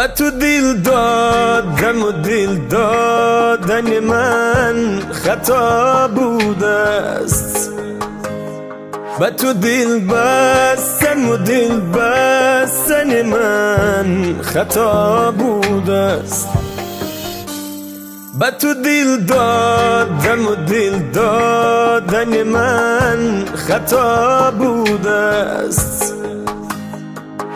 به تو دل دادم و دل دادن من خطا بوده است. به تو دل بستم و دل بستن من خطا بوده است. به تو دل دادم و دل دادن من خطا بوده است.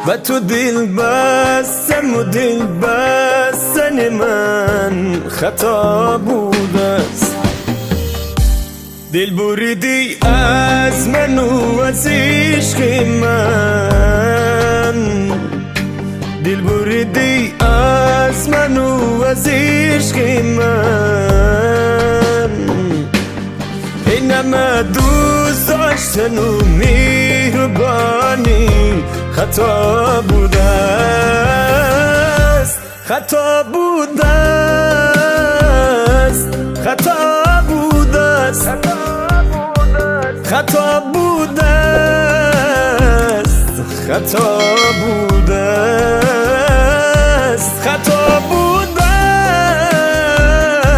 به تو دل بستم و دل بستن من خطا بوده است. دل بریدی از من و از عشق من، دل بریدی از من و از عشق من. این همه دوست داشتن و مهربانی خطا بوده است، خطا بوده است، خطا بوده است، خطا بوده است، خطا بوده است، خطا بوده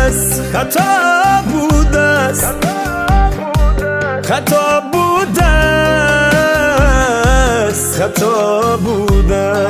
است، خطا بوده است، خطا بوده است، خطا بوده است.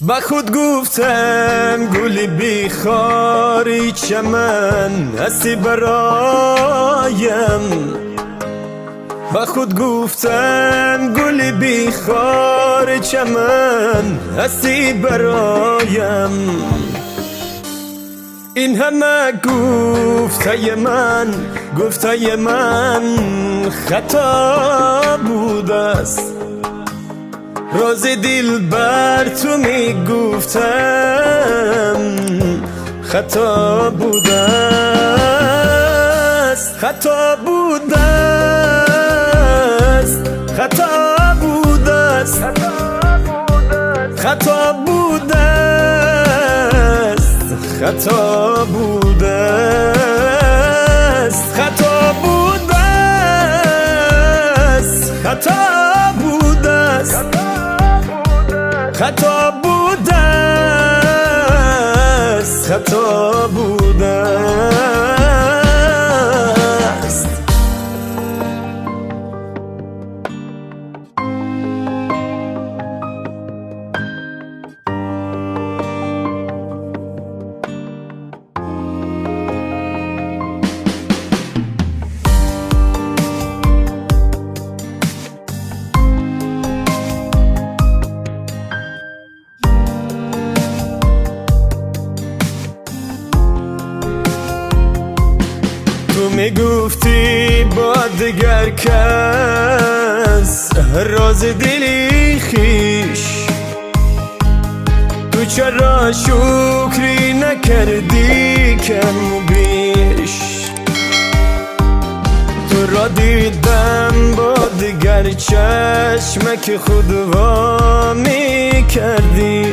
با خود گفتم گل بیخاری چمن هستی برایم. با خود گفتم گل بیخار چمن هستی برایم. این همه گفته من، گفته من خطا بوده است. راز دل بر تو می گفتم خطا بوده است، خطا بوده است، خطا بوده است، خطا بوده است، خطا بوده است، خطا بوده است، خطا بوده است، خطا بوده است، خطا بوده است. تو میگفتی با دگر کس راز دلی خیش، تو چرا شکری نکردی کم و بیش؟ تو را دیدم با دگر چشمک خود وا میکردی.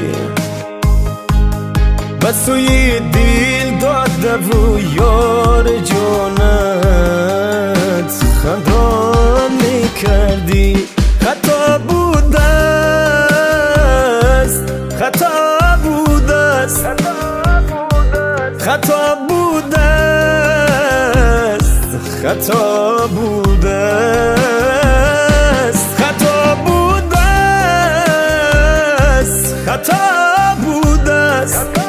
بس توی دل داده و یار جانت خدا میکردی. خطا بوده است، خطا بوده است، خطا بوده است، خطا بوده است، خطا بوده است، خطا بوده است.